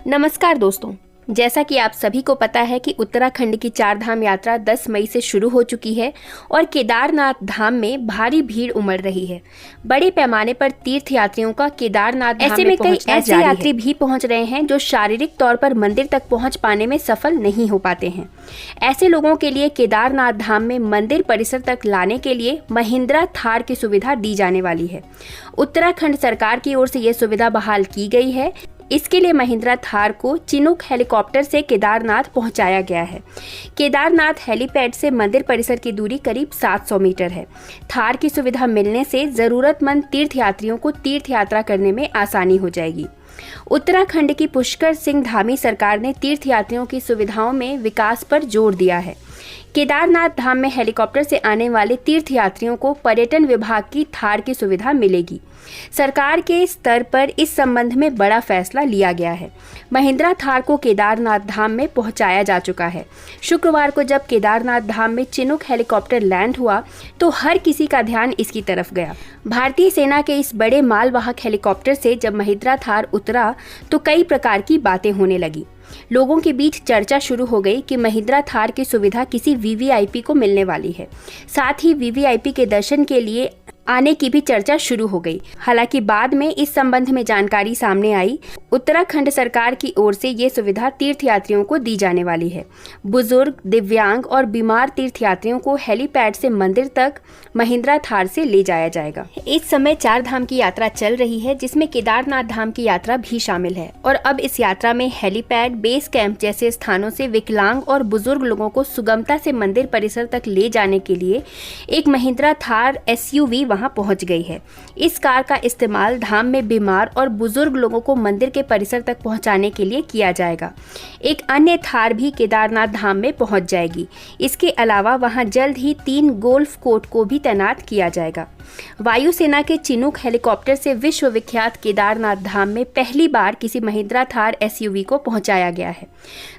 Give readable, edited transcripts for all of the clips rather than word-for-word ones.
नमस्कार दोस्तों, जैसा कि आप सभी को पता है कि उत्तराखंड की चार धाम यात्रा 10 मई से शुरू हो चुकी है और केदारनाथ धाम में भारी भीड़ उमड़ रही है। बड़े पैमाने पर तीर्थ यात्रियों का केदारनाथ धाम में कई ऐसे यात्री भी पहुंच रहे हैं जो शारीरिक तौर पर मंदिर तक पहुंच पाने में सफल नहीं हो पाते हैं। ऐसे लोगों के लिए केदारनाथ धाम में मंदिर परिसर तक लाने के लिए महिंद्रा थार की सुविधा दी जाने वाली है। उत्तराखंड सरकार की ओर से यह सुविधा बहाल की गई है। इसके लिए महिंद्रा थार को चिनूक हेलीकॉप्टर से केदारनाथ पहुंचाया गया है। केदारनाथ हेलीपैड से मंदिर परिसर की दूरी करीब 700 मीटर है। थार की सुविधा मिलने से जरूरतमंद तीर्थ यात्रियों को तीर्थ यात्रा करने में आसानी हो जाएगी। उत्तराखंड की पुष्कर सिंह धामी सरकार ने तीर्थ यात्रियों की सुविधाओं में विकास पर जोर दिया है। केदारनाथ धाम में हेलीकॉप्टर से आने वाले तीर्थ यात्रियों को पर्यटन विभाग की थार की सुविधा मिलेगी। सरकार के स्तर पर इस संबंध में बड़ा फैसला लिया गया है। महिंद्रा थार को केदारनाथ धाम में पहुंचाया जा चुका है। शुक्रवार को जब केदारनाथ धाम में चिनूक हेलीकॉप्टर लैंड हुआ तो हर किसी का ध्यान इसकी तरफ गया। भारतीय सेना के इस बड़े मालवाहक हेलीकॉप्टर से जब महिंद्रा थार उतरा तो कई प्रकार की बातें होने लगी। लोगों के बीच चर्चा शुरू हो गई कि महिंद्रा थार की सुविधा किसी वीवीआईपी को मिलने वाली है। साथ ही वीवीआईपी के दर्शन के लिए आने की भी चर्चा शुरू हो गई। हालांकि बाद में इस संबंध में जानकारी सामने आई। उत्तराखंड सरकार की ओर से ये सुविधा तीर्थ यात्रियों को दी जाने वाली है। बुजुर्ग, दिव्यांग और बीमार तीर्थ यात्रियों को हेलीपैड से मंदिर तक महिंद्रा थार से ले जाया जाएगा। इस समय चार धाम की यात्रा चल रही है, जिसमें केदारनाथ धाम की यात्रा भी शामिल है और अब इस यात्रा में हेलीपैड, बेस कैंप जैसे स्थानों से विकलांग और बुजुर्ग लोगों को सुगमता से मंदिर परिसर तक ले जाने के लिए एक महिंद्रा थार SUV वहां पहुंच गई है। इस कार का इस्तेमाल धाम में बीमार और बुजुर्ग लोगों को मंदिर के परिसर तक पहुंचाने के लिए किया जाएगा। एक अन्य थार भी केदारनाथ धाम में पहुंच जाएगी। इसके अलावा वहां जल्द ही 3 गोल्फ कोर्ट को भी तैनात किया जाएगा। वायुसेना के चिनूक हेलीकॉप्टर से विश्व विख्यात केदारनाथ धाम में पहली बार किसी महिंद्रा थार SUV को पहुंचाया गया है।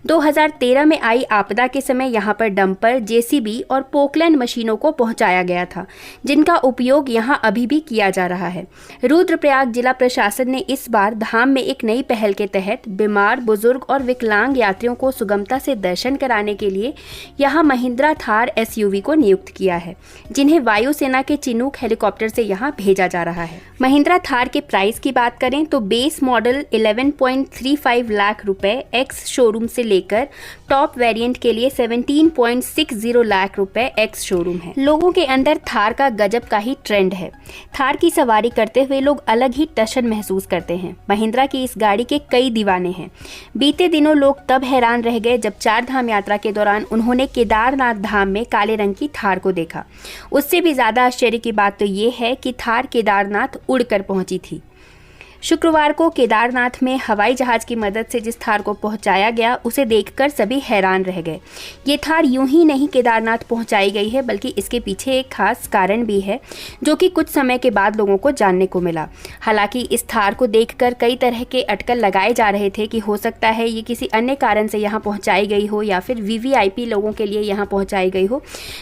2013 में आई आपदा के समय यहां पर डंपर, JCB और पोकलैंड मशीनों को पहुंचाया गया था, जिनका उपयोग यहां अभी भी किया जा रहा है। रुद्रप्रयाग जिला प्रशासन ने इस बार धाम में एक नई पहल के तहत बीमार, बुजुर्ग और विकलांग यात्रियों को सुगमता से दर्शन कराने के लिए यहां महिंद्रा थार SUV को नियुक्त किया है, जिन्हें वायुसेना के चिनूक हेलीकॉप्टर से यहां भेजा जा रहा है। महिंद्रा थार के प्राइस की बात करें तो बेस मॉडल 11.35 लाख रुपए एक्स शोरूम से लेकर टॉप वेरिएंट के लिए 17.60 लाख रुपए एक्स शोरूम है। लोगों के अंदर थार का गजब का ही ट्रेंड है। थार की सवारी करते हुए लोग अलग ही टशन महसूस करते हैं। महिंद्रा की इस गाड़ी के कई दीवाने हैं। बीते दिनों लोग तब हैरान रह गए जब चार धाम यात्रा के दौरान उन्होंने केदारनाथ धाम में काले रंग की थार को देखा। उससे भी ज्यादा आश्चर्य की बात तो ये है कि थार केदारनाथ उड़कर पहुंची थी। शुक्रवार को केदारनाथ में हवाई जहाज की मदद से जिस थार को पहुंचाया गया उसे देखकर सभी हैरान रह गए। ये थार यूं ही नहीं केदारनाथ पहुंचाई गई है, बल्कि इसके पीछे एक खास कारण भी है जो कि कुछ समय के बाद लोगों को जानने को मिला। हालांकि इस थार को देखकर कई तरह के अटकल लगाए जा रहे थे कि हो सकता है ये किसी अन्य कारण से यहाँ पहुँचाई गई हो या फिर VVIP लोगों के लिए यहाँ पहुँचाई गई हो,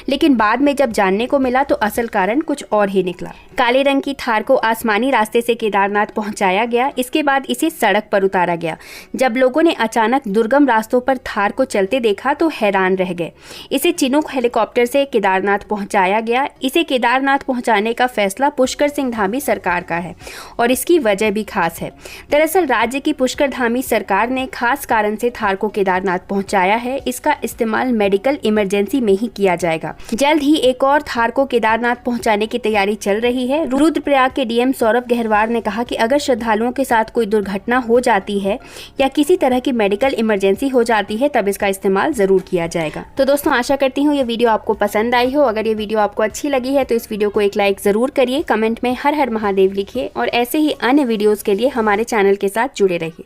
लेकिन बाद में जब जानने को मिला तो असल कारण कुछ और ही निकला। काले रंग की थार को आसमानी रास्ते से केदारनाथ पहुंचाया गया। इसके बाद इसे सड़क पर उतारा गया। जब लोगों ने अचानक दुर्गम रास्तों पर थार को चलते देखा तो हैरान रह गए। इसे चिनूक हेलीकॉप्टर से केदारनाथ पहुंचाया गया। इसे केदारनाथ पहुंचाने का फैसला पुष्कर सिंह धामी सरकार का है और इसकी वजह भी खास है। दरअसल राज्य की पुष्कर धामी सरकार ने खास कारण से थार को केदारनाथ पहुंचाया है। इसका इस्तेमाल मेडिकल इमरजेंसी में ही किया जाएगा। जल्द ही एक और थार को केदारनाथ पहुंचाने की तैयारी चल रही है। रुद्रप्रयाग के DM सौरभ गहरवार ने कहा कि अगर श्रद्धालुओं के साथ कोई दुर्घटना हो जाती है या किसी तरह की मेडिकल इमरजेंसी हो जाती है तब इसका इस्तेमाल जरूर किया जाएगा। तो दोस्तों, आशा करती हूँ ये वीडियो आपको पसंद आई हो। अगर ये वीडियो आपको अच्छी लगी है तो इस वीडियो को एक लाइक जरूर करिए, कमेंट में हर हर महादेव लिखिए और ऐसे ही अन्य वीडियोस के लिए हमारे चैनल के साथ जुड़े रहिए।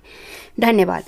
धन्यवाद।